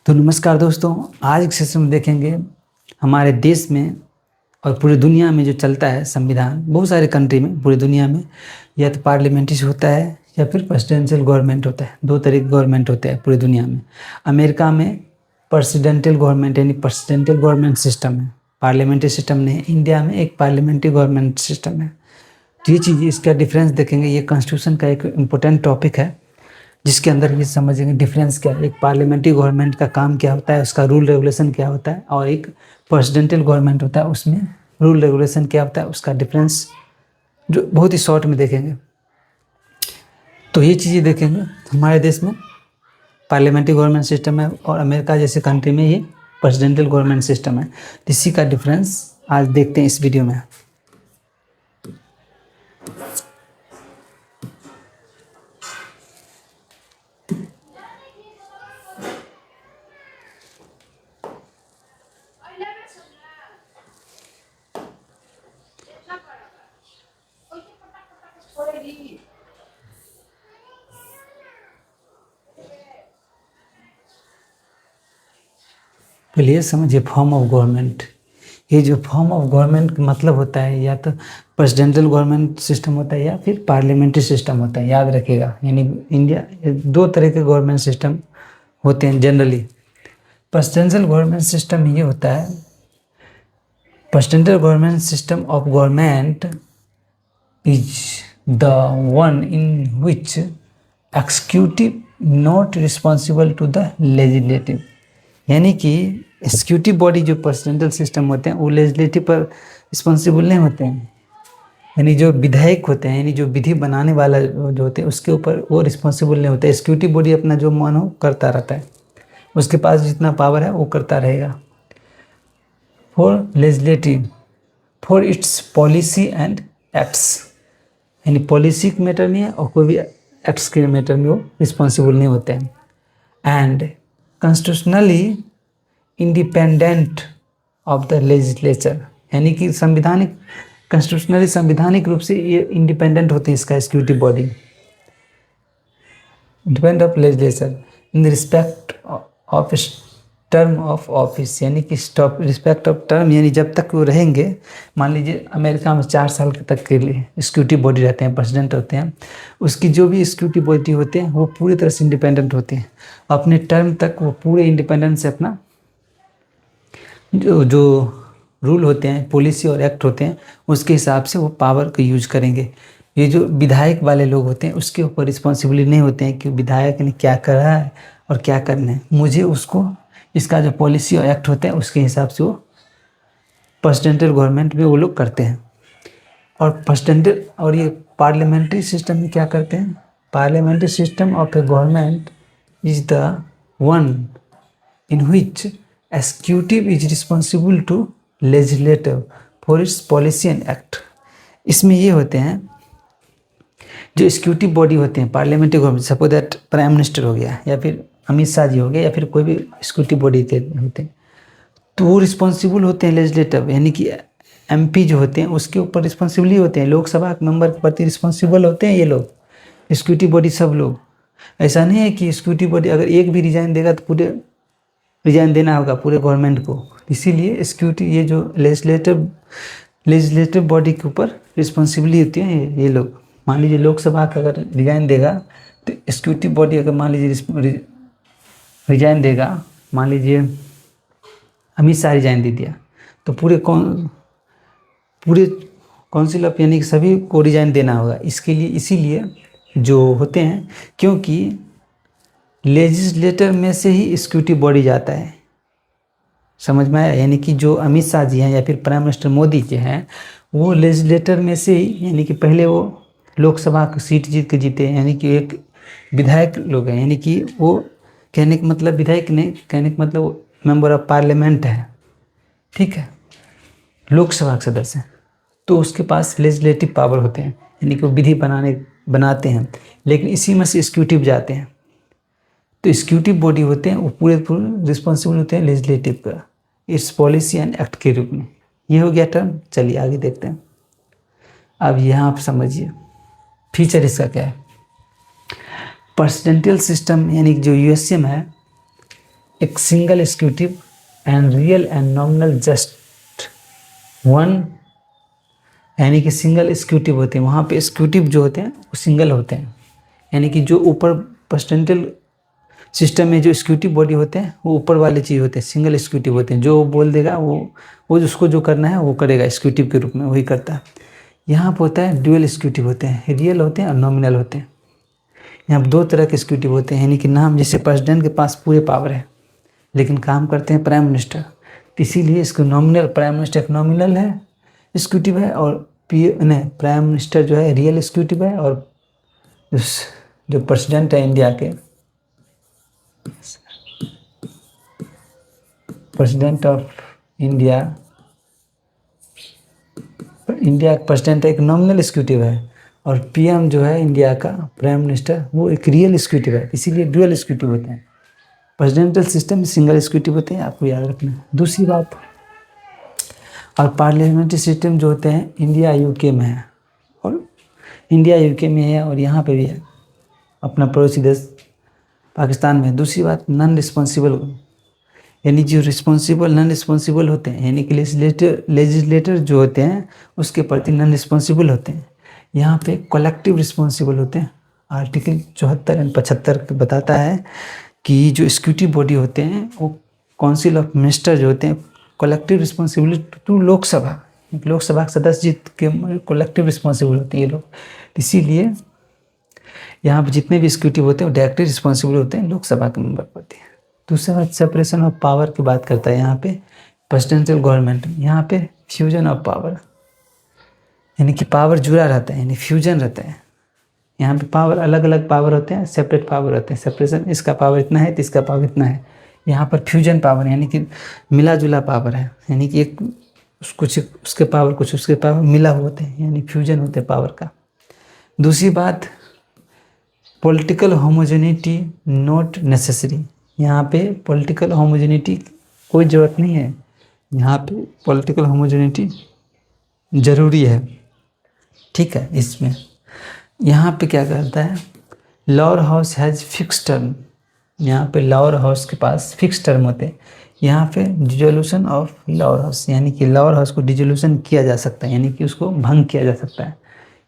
तो नमस्कार दोस्तों, आज के सेशन में देखेंगे हमारे देश में और पूरी दुनिया में जो चलता है संविधान। बहुत सारे कंट्री में पूरी दुनिया में या तो पार्लियामेंट्री होता है या फिर प्रेसिडेंशियल गवर्नमेंट होता है। दो तरह के गवर्नमेंट होते हैं पूरी दुनिया में। अमेरिका में प्रेसिडेंशियल गवर्नमेंट यानी प्रेसिडेंशियल गवर्नमेंट सिस्टम है, पार्लियामेंट्री सिस्टम नहीं है। इंडिया में एक पार्लियामेंट्री गवर्नमेंट सिस्टम है। तो ये चीज़, इसका डिफरेंस देखेंगे। ये कॉन्स्टिट्यूशन का एक इम्पोर्टेंट टॉपिक है जिसके अंदर ये समझेंगे डिफरेंस क्या है, एक पार्लियामेंट्री गवर्नमेंट का काम क्या होता है, उसका रूल रेगुलेशन क्या होता है, और एक प्रेसिडेंशियल गवर्नमेंट होता है उसमें रूल रेगुलेशन क्या होता है, उसका डिफरेंस जो बहुत ही शॉर्ट में देखेंगे। तो ये चीज़ें देखेंगे। हमारे देश में पार्लियामेंट्री गवर्नमेंट सिस्टम है और अमेरिका जैसे कंट्री में ये प्रेसिडेंशियल गवर्नमेंट सिस्टम है। तो इसी का डिफरेंस आज देखते हैं इस वीडियो में। पहले ये समझिए फॉर्म ऑफ गवर्नमेंट। ये जो फॉर्म ऑफ गवर्नमेंट का मतलब होता है, या तो प्रेसिडेंशियल गवर्नमेंट सिस्टम होता है या फिर पार्लियामेंट्री सिस्टम होता है। याद रखिएगा, यानी इंडिया दो तरह के गवर्नमेंट सिस्टम होते हैं जनरली। प्रेसिडेंशियल गवर्नमेंट सिस्टम ये होता है, presidential government system of government is the one in which executive not responsible to the legislative. यानी कि एग्जीक्यूटिव बॉडी जो प्रेसिडेंशियल सिस्टम होते हैं वो लेजिस्लेटिव पर रिस्पॉन्सिबल नहीं होते हैं। यानी जो विधायक होते हैं, यानी जो विधि बनाने वाला जो होते हैं उसके ऊपर वो रिस्पॉन्सिबल नहीं होता है। एग्जीक्यूटिव बॉडी अपना जो मन हो करता रहता है, उसके पास जितना पावर है वो करता रहेगा। For legislative for its policy and acts, यानी पॉलिसी के मैटर में है और कोई भी एक्ट्स के मैटर में वो रिस्पॉन्सिबल नहीं होते हैं। And constitutionally independent of the legislature, यानी कि संविधानिक कॉन्स्टिट्यूशनली संविधानिक रूप से ये इंडिपेंडेंट होते हैं। इसका executive body depend of legislature in respect of term of office, यानी कि रिस्पेक्ट ऑफ टर्म, यानी जब तक वो रहेंगे। मान लीजिए अमेरिका में 4 साल तक के लिए एग्जीक्यूटिव बॉडी रहते हैं, प्रेसिडेंट होते हैं। उसकी जो भी एग्जीक्यूटिव बॉडी होते हैं वो पूरी तरह से इंडिपेंडेंट होते हैं। अपने टर्म तक वो पूरे इंडिपेंडेंस से अपना जो रूल होते हैं, पॉलिसी और एक्ट होते हैं, उसके हिसाब से वो पावर को यूज करेंगे। ये जो विधायक वाले लोग होते हैं उसके ऊपर रिस्पॉन्सिबिलिटी नहीं होते हैं कि विधायक ने क्या करा है और क्या करना है। मुझे उसको इसका जो पॉलिसी और एक्ट होते हैं उसके हिसाब से वो प्रेसिडेंशियल गवर्नमेंट में वो लोग करते हैं। और प्रेसिडेंशियल और ये पार्लियामेंट्री सिस्टम में क्या करते हैं, parliamentary system of A government is the one in which executive is responsible to legislative for its policy and act। इसमें ये होते हैं जो एग्जीक्यूटिव बॉडी होते हैं parliamentary government, suppose that prime minister हो गया या फिर अमित शाह जी हो गया या फिर कोई भी एग्जीक्यूटिव बॉडी होते हैं, तो वो रिस्पॉन्सिबल होते हैं लेजिस्लेटिव, यानी कि एमपी जो होते हैं उसके ऊपर रिस्पॉन्सिबल होते हैं। लोकसभा के मेंबर के प्रति रिस्पॉन्सिबल होते हैं ये लोग, एग्जीक्यूटिव बॉडी सब लोग। ऐसा नहीं है कि एग्जीक्यूटिव बॉडी अगर एक भी रिजाइन देगा तो पूरे रिजाइन देना होगा पूरे गवर्नमेंट को। इसीलिए एग्जीक्यूटिव ये जो लेजिस्लेटिव बॉडी के ऊपर रिस्पॉन्सिबिलिटी होती है ये लोग। मान लीजिए लोकसभा का अगर रिजाइन देगा तो एग्जीक्यूटिव बॉडी अगर मान लीजिए रिजाइन देगा, मान लीजिए अमित शाह रिजाइन दे दिया तो पूरे काउंसिल ऑफ, यानी कि सभी को रिजाइन देना होगा। इसके लिए इसीलिए जो होते हैं, क्योंकि लेजिस्लेटर में से ही एग्जीक्यूटिव बॉडी जाता है। समझ में आया? यानी कि जो अमित शाह जी हैं या फिर प्राइम मिनिस्टर मोदी जी हैं वो लेजिस्लेटर में से ही, यानी कि पहले वो लोकसभा की सीट जीत के जीते, यानी कि एक विधायक लोग हैं। यानी कि वो कहने का मतलब विधायक नहीं, कहने का मतलब वो मेंबर ऑफ पार्लियामेंट है, ठीक है, लोकसभा के सदस्य। तो उसके पास लेजिस्लेटिव पावर होते हैं, यानी कि वो विधि बनाते हैं। लेकिन इसी में से एग्जीक्यूटिव जाते हैं। तो एग्जीक्यूटिव बॉडी होते हैं वो पूरे रिस्पॉन्सिबल होते हैं लेजिस्लेटिव का, इट्स पॉलिसी एंड एक्ट के रूप में। ये हो गया टर्म। चलिए आगे देखते हैं। अब यहाँ आप समझिए फीचर इसका क्या है। प्रेसिडेंशियल सिस्टम यानी जो यूएसए में है एक single executive and real and nominal just one, यानी कि सिंगल एग्जीक्यूटिव होते हैं। वहाँ पे एग्जीक्यूटिव जो होते हैं वो सिंगल होते हैं, यानी कि जो ऊपर प्रेसिडेंशियल सिस्टम में जो एग्जीक्यूटिव बॉडी होते हैं वो ऊपर वाले चीज़ होते हैं, सिंगल एग्जीक्यूटिव होते हैं। जो बोल देगा वो उसको जो करना है वो करेगा, एग्जीक्यूटिव के रूप में वही करता है। यहाँ पर होता है ड्यूअल एग्जीक्यूटिव होते हैं, रियल होते हैं और नॉमिनल होते हैं। यहाँ पर दो तरह के एग्जीक्यूटिव होते हैं, यानी कि नाम जैसे प्रेसिडेंट के पास पूरे पावर है लेकिन काम करते हैं प्राइम मिनिस्टर, तो इसीलिए इसको नॉमिनल, प्राइम मिनिस्टर एक नॉमिनल है एग्जीक्यूटिव है, और प्राइम मिनिस्टर जो है रियल एग्जीक्यूटिव है, और जो प्रेसिडेंट है इंडिया के, प्रेसिडेंट ऑफ इंडिया प्रेसिडेंट एक नॉमिनल एग्जीक्यूटिव है, और पीएम जो है इंडिया का प्राइम मिनिस्टर वो एक रियल एग्जीक्यूटिव है, इसीलिए ड्यूअल एग्जीक्यूटिव होते हैं। प्रेसिडेंशियल सिस्टम में सिंगल एग्जीक्यूटिव होते हैं, आपको याद रखना है। दूसरी बात, और पार्लियामेंट्री सिस्टम जो होते हैं इंडिया यूके में है, और इंडिया यूके में है और यहाँ पे भी है अपना पड़ोसी देश पाकिस्तान में। दूसरी बात, नॉन रिस्पॉन्सिबल, यानी जो रिस्पॉन्सिबल नॉन रिस्पॉन्सिबल होते हैं, यानी कि लेजिस्लेटर जो होते हैं उसके प्रति नॉन रिस्पॉन्सिबल होते हैं। यहाँ पे कलेक्टिव रिस्पॉन्सिबल होते हैं। आर्टिकल 74 एंड 75 बताता है कि जो एग्जीक्यूटिव बॉडी होते हैं वो काउंसिल ऑफ मिनिस्टर जो होते हैं, कलेक्टिव रिस्पॉन्सिबिलिटी टू लोकसभा के सदस्य जी के कलेक्टिव रिस्पॉन्सिबल होते हैं ये लोग। इसीलिए यहाँ पर जितने भी एग्जीक्यूटिव होते हैं वो डायरेक्टली रिस्पॉन्सिबल होते हैं लोकसभा के मेंबर होते हैं। दूसरा बात, सेपरेशन ऑफ पावर की बात करता है यहाँ पे प्रेसिडेंशियल गवर्नमेंट। यहाँ पे फ्यूजन ऑफ पावर, यानी कि पावर जुड़ा रहता है, यानी फ्यूजन रहता है। यहाँ पे पावर अलग अलग पावर होते हैं, सेपरेट पावर होते हैं। सेपरेशन, इसका पावर इतना है तो इसका पावर इतना है। यहाँ पर फ्यूजन पावर यानी कि मिला जुला पावर है, यानी कि एक कुछ उसके पावर कुछ उसके पावर मिला होते हैं, यानी फ्यूजन होते हैं पावर का। दूसरी बात, पॉलिटिकल होमोजेनिटी नॉट नेसेसरी। यहाँ पे पॉलिटिकल होमोजेनिटी कोई ज़रूरत नहीं है, यहाँ पे पॉलिटिकल होमोजेनिटी ज़रूरी है, ठीक है। इसमें यहाँ पे क्या करता है, lower house has fix term. यहाँ पे लोअर हाउस के पास फिक्स टर्म होते हैं। यहाँ पे डिसोल्यूशन ऑफ लोअर हाउस, यानी कि लोअर हाउस को डिसोल्यूशन किया जा सकता है, यानी कि उसको भंग किया जा सकता है।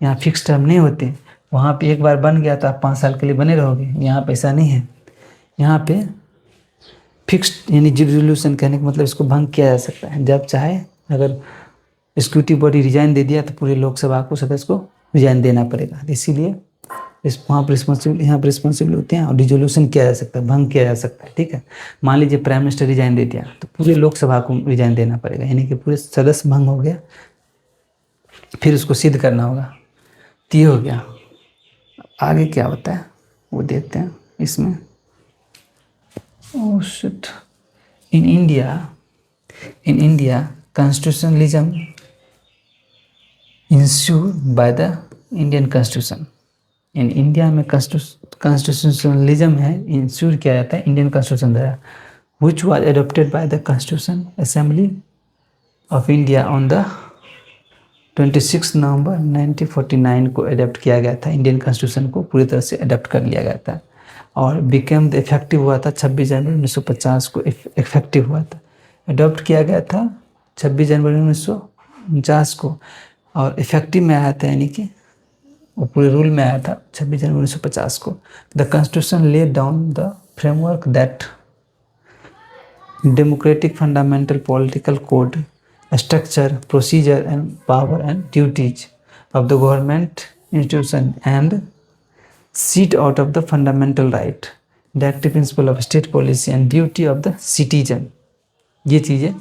यहाँ फिक्स टर्म नहीं होते। वहाँ पे एक बार बन गया तो आप 5 साल के लिए बने रहोगे, यहाँ पे ऐसा नहीं है। यहाँ पे फिक्स्ड, यानी डिसोल्यूशन कहने का मतलब इसको भंग किया जा सकता है जब चाहे। अगर एग्जीक्यूटिव बॉडी रिजाइन दे दिया तो पूरे लोकसभा को सदस्य को रिजाइन देना पड़ेगा, इसीलिए वहाँ पर रिस्पॉन्सिबल, यहाँ पर रिस्पॉन्सिबल होते हैं, और डिसोल्यूशन किया जा सकता है, भंग किया जा सकता है, ठीक है। मान लीजिए प्राइम मिनिस्टर रिजाइन दे दिया तो पूरे लोकसभा को रिजाइन देना पड़ेगा, यानी कि पूरे सदस्य भंग हो गया, फिर उसको सिद्ध करना होगा। तो ये हो गया। आगे क्या होता है वो देखते हैं इसमें। Oh shit. In India, constitutionalism ensured by the Indian Constitution. In India में constitutionalism है, इंश्योर किया जाता है इंडियन कॉन्स्टिट्यूशन द्वारा, which was adopted by the Constitution Assembly of India on the 26 नवंबर 1949 को अडोप्ट किया गया था। इंडियन कॉन्स्टिट्यूशन को पूरी तरह से अडोप्ट कर लिया गया था, और बिकेम द इफेक्टिव हुआ था 26 जनवरी 1950 को इफेक्टिव हुआ था। अडॉप्ट किया गया था 26 जनवरी 1949 को, और इफेक्टिव में आया था, यानी कि वो पूरे रूल में आया था 26 जनवरी 1950 को। The constitution laid down the framework that democratic fundamental political code structure procedure and power and duties of the government institution and seat out of the fundamental right, directive principle of state policy and duty of the citizen। ये चीज़ें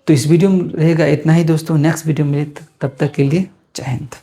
तो इस video में रहेगा इतना ही दोस्तों। Next video में तब तक के लिए जय हिंद।